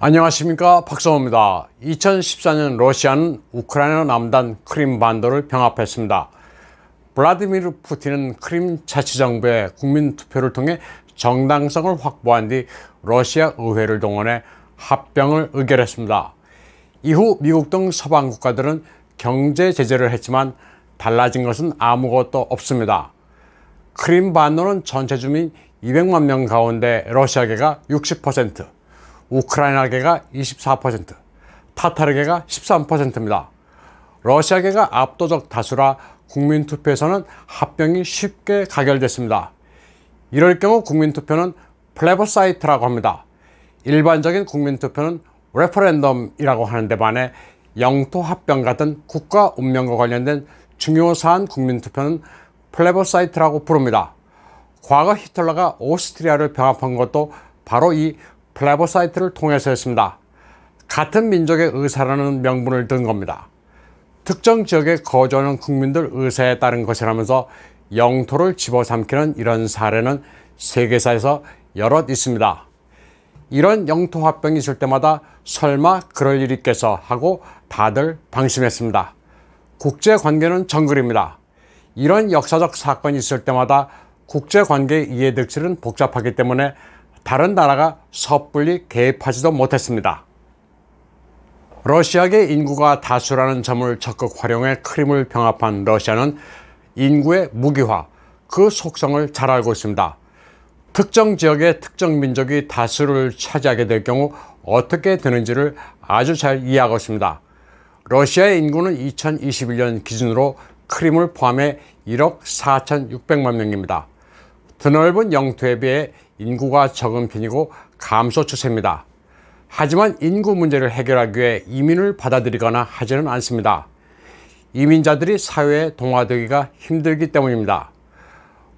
안녕하십니까, 박성호입니다. 2014년 러시아는 우크라이나 남단 크림 반도를 병합했습니다. 블라디미르 푸틴은 크림 자치정부의 국민투표를 통해 정당성을 확보한 뒤 러시아 의회를 동원해 합병을 의결했습니다. 이후 미국 등 서방 국가들은 경제 제재를 했지만 달라진 것은 아무것도 없습니다. 크림 반도는 전체 주민 200만 명 가운데 러시아계가 60%, 우크라이나계가 24%, 타타르계가 13%입니다. 러시아계가 압도적 다수라 국민투표에서는 합병이 쉽게 가결됐습니다. 이럴 경우 국민투표는 플레버사이트라고 합니다. 일반적인 국민투표는 레퍼런덤이라고 하는데 반해 영토 합병 같은 국가 운명과 관련된 중요 사안 국민투표는 플레버사이트라고 부릅니다. 과거 히틀러가 오스트리아를 병합한 것도 바로 이 플레버사이트를 통해서였습니다. 같은 민족의 의사라는 명분을 든 겁니다. 특정 지역에 거주하는 국민들 의사에 따른 것이라면서 영토를 집어삼키는 이런 사례는 세계사에서 여럿 있습니다. 이런 영토 합병이 있을 때마다 설마 그럴 일이 있겠어 하고 다들 방심했습니다. 국제관계는 정글입니다. 이런 역사적 사건이 있을 때마다 국제관계 이해득실은 복잡하기 때문에 다른 나라가 섣불리 개입하지도 못했습니다. 러시아계 인구가 다수라는 점을 적극 활용해 크림을 병합한 러시아는 인구의 무기화, 그 속성을 잘 알고 있습니다. 특정 지역의 특정 민족이 다수를 차지하게 될 경우 어떻게 되는지를 아주 잘 이해하고 있습니다. 러시아의 인구는 2021년 기준으로 크림을 포함해 1억 4,600만 명입니다. 드넓은 영토에 비해 인구가 적은 편이고 감소 추세입니다. 하지만 인구 문제를 해결하기 위해 이민을 받아들이거나 하지는 않습니다. 이민자들이 사회에 동화되기가 힘들기 때문입니다.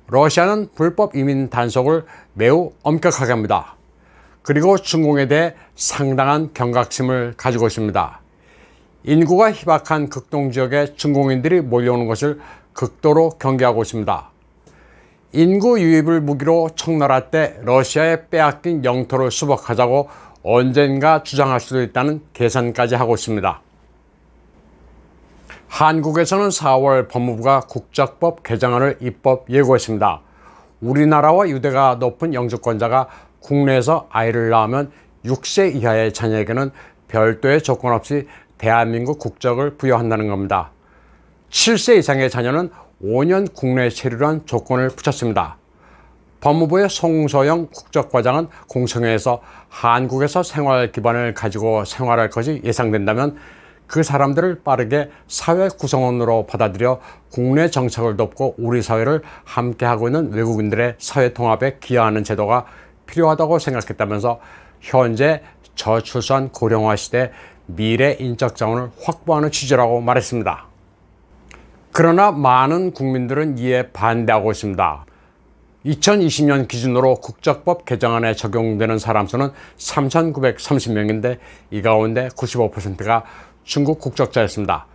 러시아는 불법 이민 단속을 매우 엄격하게 합니다. 그리고 중공에 대해 상당한 경각심을 가지고 있습니다. 인구가 희박한 극동지역에 중공인들이 몰려오는 것을 극도로 경계하고 있습니다. 인구 유입을 무기로 청나라 때 러시아에 빼앗긴 영토를 수복하자고 언젠가 주장할 수도 있다는 계산까지 하고 있습니다. 한국에서는 4월 법무부가 국적법 개정안을 입법 예고했습니다. 우리나라와 유대가 높은 영주권자가 국내에서 아이를 낳으면 6세 이하의 자녀에게는 별도의 조건 없이 대한민국 국적을 부여한다는 겁니다. 7세 이상의 자녀는 5년 국내 체류란 조건을 붙였습니다. 법무부의 송소영 국적과장은 공청회에서 한국에서 생활 기반을 가지고 생활할 것이 예상된다면 그 사람들을 빠르게 사회 구성원으로 받아들여 국내 정착을 돕고 우리 사회를 함께하고 있는 외국인들의 사회 통합에 기여하는 제도가 필요하다고 생각했다면서 현재 저출산 고령화 시대 미래 인적 자원을 확보하는 취지라고 말했습니다. 그러나 많은 국민들은 이에 반대하고 있습니다. 2020년 기준으로 국적법 개정안에 적용되는 사람 수는 3,930명인데 이 가운데 95%가 중국 국적자였습니다.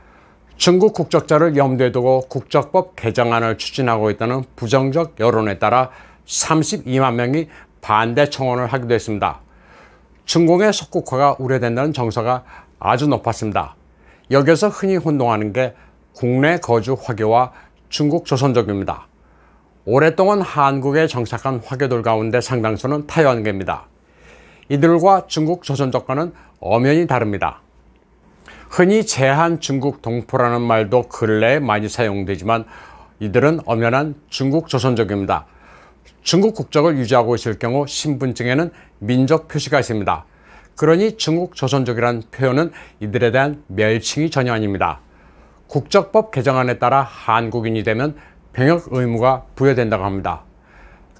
중국 국적자를 염두에 두고 국적법 개정안을 추진하고 있다는 부정적 여론에 따라 32만 명이 반대 청원을 하기도 했습니다. 중공의 속국화가 우려된다는 정서가 아주 높았습니다. 여기서 흔히 혼동하는 게 국내 거주 화교와 중국 조선족입니다. 오랫동안 한국에 정착한 화교들 가운데 상당수는 타이완계입니다. 이들과 중국 조선족과는 엄연히 다릅니다. 흔히 제한 중국 동포라는 말도 근래에 많이 사용되지만 이들은 엄연한 중국 조선족입니다. 중국 국적을 유지하고 있을 경우 신분증에는 민족 표시가 있습니다. 그러니 중국 조선족이라는 표현은 이들에 대한 멸칭이 전혀 아닙니다. 국적법 개정안에 따라 한국인이 되면 병역 의무가 부여된다고 합니다.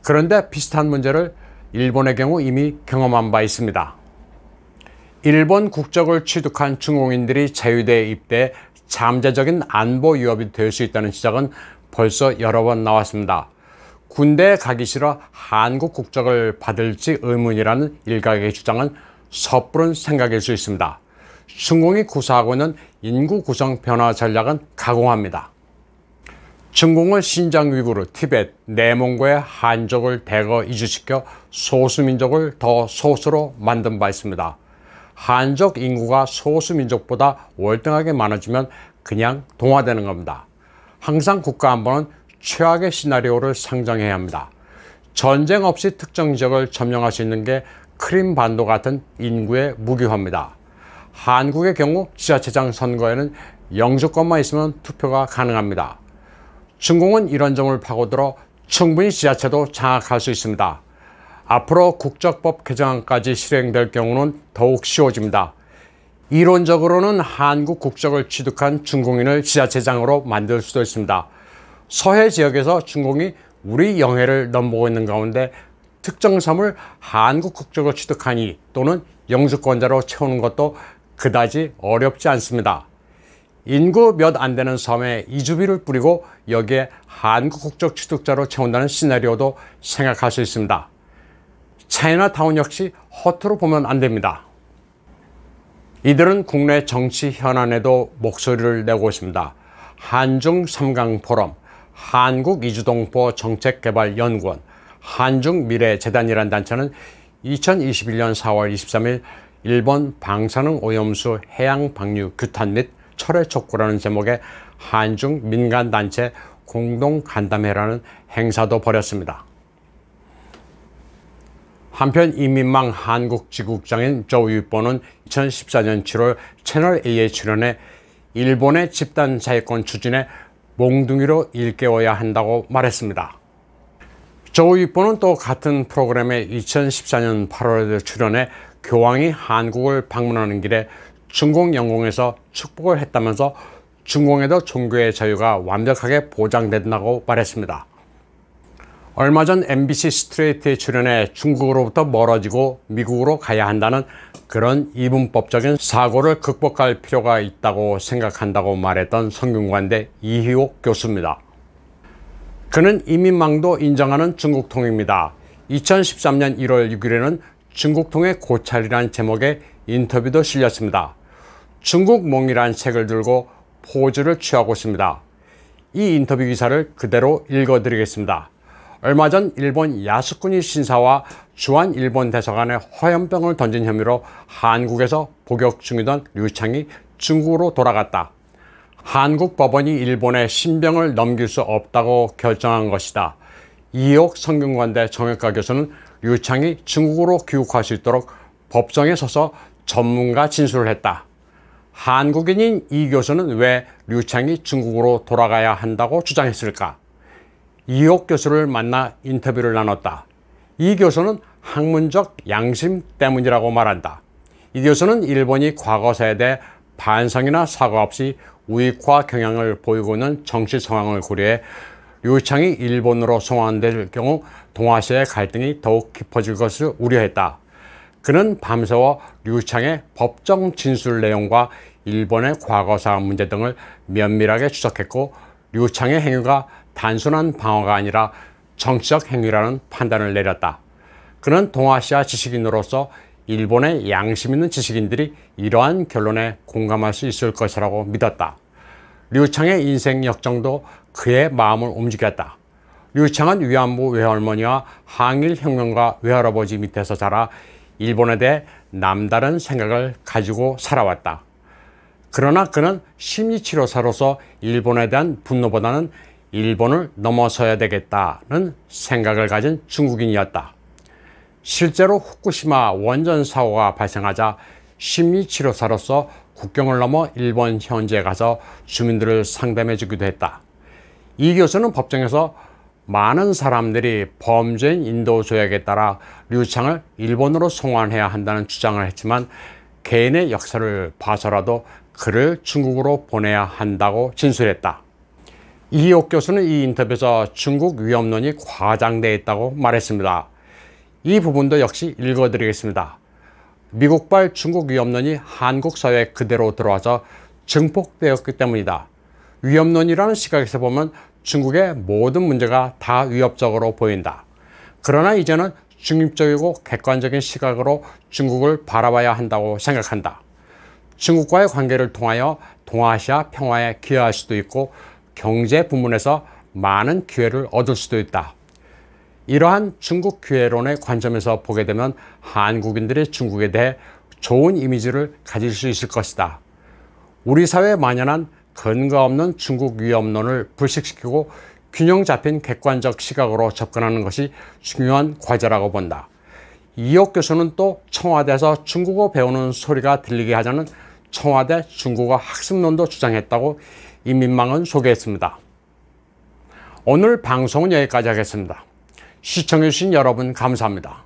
그런데 비슷한 문제를 일본의 경우 이미 경험한 바 있습니다. 일본 국적을 취득한 중공인들이 자유대에 입대해 잠재적인 안보 위협이 될 수 있다는 지적은 벌써 여러 번 나왔습니다. 군대에 가기 싫어 한국 국적을 받을지 의문이라는 일각의 주장은 섣부른 생각일 수 있습니다. 중공이 구사하고 있는 인구 구성 변화 전략은 가공합니다. 중공은 신장 위구르, 티베트, 내몽고의 한족을 대거 이주시켜 소수민족을 더 소수로 만든 바 있습니다. 한족 인구가 소수민족보다 월등하게 많아지면 그냥 동화되는 겁니다. 항상 국가안보는 최악의 시나리오를 상정해야 합니다. 전쟁 없이 특정 지역을 점령할 수 있는 게 크림반도 같은 인구의 무기화입니다. 한국의 경우 지자체장 선거에는 영주권만 있으면 투표가 가능합니다. 중공은 이런 점을 파고들어 충분히 지자체도 장악할 수 있습니다. 앞으로 국적법 개정안까지 실행될 경우는 더욱 쉬워집니다. 이론적으로는 한국 국적을 취득한 중공인을 지자체장으로 만들 수도 있습니다. 서해 지역에서 중공이 우리 영해를 넘보고 있는 가운데 특정 섬을 한국 국적을 취득하니 또는 영주권자로 채우는 것도 그다지 어렵지 않습니다. 인구 몇 안 되는 섬에 이주비를 뿌리고 여기에 한국 국적 취득자로 채운다는 시나리오도 생각할 수 있습니다. 차이나타운 역시 허투루 보면 안 됩니다. 이들은 국내 정치 현안에도 목소리를 내고 있습니다. 한중 3강 포럼, 한국이주동포 정책개발연구원, 한중미래재단이라는 단체는 2021년 4월 23일 일본 방사능 오염수 해양 방류 규탄 및 철회 촉구라는 제목의 한중 민간단체 공동 간담회라는 행사도 벌였습니다. 한편 이민망 한국지국장인 조 유이뽀는 2014년 7월 채널A에 출연해 일본의 집단 자위권 추진에 몽둥이로 일깨워야 한다고 말했습니다. 조 유이뽀는 또 같은 프로그램에 2014년 8월에 출연해 교황이 한국을 방문하는 길에 중공 영공에서 축복을 했다면서 중공에도 종교의 자유가 완벽하게 보장된다고 말했습니다. 얼마 전 MBC 스트레이트에 출연해 중국으로부터 멀어지고 미국으로 가야 한다는 그런 이분법적인 사고를 극복할 필요가 있다고 생각한다고 말했던 성균관대 이희옥 교수입니다. 그는 이민망도 인정하는 중국통입니다. 2013년 1월 6일에는 중국통의 고찰이라는 제목의 인터뷰도 실렸습니다. 중국몽이라는 책을 들고 포즈를 취하고 있습니다. 이 인터뷰 기사를 그대로 읽어드리겠습니다. 얼마 전 일본 야스쿠니 신사와 주한 일본 대사관에 화염병을 던진 혐의로 한국에서 복역 중이던 류창이 중국으로 돌아갔다. 한국 법원이 일본에 신병을 넘길 수 없다고 결정한 것이다. 이옥 성균관대 정외과 교수는 류창이 중국으로 귀국할 수 있도록 법정에 서서 전문가 진술을 했다. 한국인인 이 교수는 왜 류창이 중국으로 돌아가야 한다고 주장했을까? 이옥 교수를 만나 인터뷰를 나눴다. 이 교수는 학문적 양심 때문이라고 말한다. 이 교수는 일본이 과거사에 대해 반성이나 사과 없이 우익화 경향을 보이고 있는 정치 상황을 고려해 류창이 일본으로 송환될 경우 동아시아의 갈등이 더욱 깊어질 것을 우려했다. 그는 밤새워 류창의 법정 진술 내용과 일본의 과거사 문제 등을 면밀하게 추적했고 류창의 행위가 단순한 방어가 아니라 정치적 행위라는 판단을 내렸다. 그는 동아시아 지식인으로서 일본의 양심 있는 지식인들이 이러한 결론에 공감할 수 있을 것이라고 믿었다. 류창의 인생 역정도 그의 마음을 움직였다. 류창은 위안부 외할머니와 항일 혁명가 외할아버지 밑에서 자라 일본에 대해 남다른 생각을 가지고 살아왔다. 그러나 그는 심리치료사로서 일본에 대한 분노보다는 일본을 넘어서야 되겠다는 생각을 가진 중국인이었다. 실제로 후쿠시마 원전 사고가 발생하자 심리치료사로서 국경을 넘어 일본 현지에 가서 주민들을 상담해 주기도 했다. 이 교수는 법정에서 많은 사람들이 범죄인 인도 조약에 따라 류창을 일본으로 송환해야 한다는 주장을 했지만 개인의 역사를 봐서라도 그를 중국으로 보내야 한다고 진술했다. 이옥 교수는 이 인터뷰에서 중국 위협론이 과장되어 있다고 말했습니다. 이 부분도 역시 읽어드리겠습니다. 미국발 중국 위협론이 한국 사회에 그대로 들어와서 증폭되었기 때문이다. 위협론이라는 시각에서 보면 중국의 모든 문제가 다 위협적으로 보인다. 그러나 이제는 중립적이고 객관적인 시각으로 중국을 바라봐야 한다고 생각한다. 중국과의 관계를 통하여 동아시아 평화에 기여할 수도 있고 경제 부문에서 많은 기회를 얻을 수도 있다. 이러한 중국 기회론의 관점에서 보게 되면 한국인들이 중국에 대해 좋은 이미지를 가질 수 있을 것이다. 우리 사회에 만연한 근거 없는 중국 위협론을 불식시키고 균형 잡힌 객관적 시각으로 접근하는 것이 중요한 과제라고 본다. 이옥 교수는 또 청와대에서 중국어 배우는 소리가 들리게 하자는 청와대 중국어 학습론도 주장했다고 인민망은 소개했습니다. 오늘 방송은 여기까지 하겠습니다. 시청해주신 여러분 감사합니다.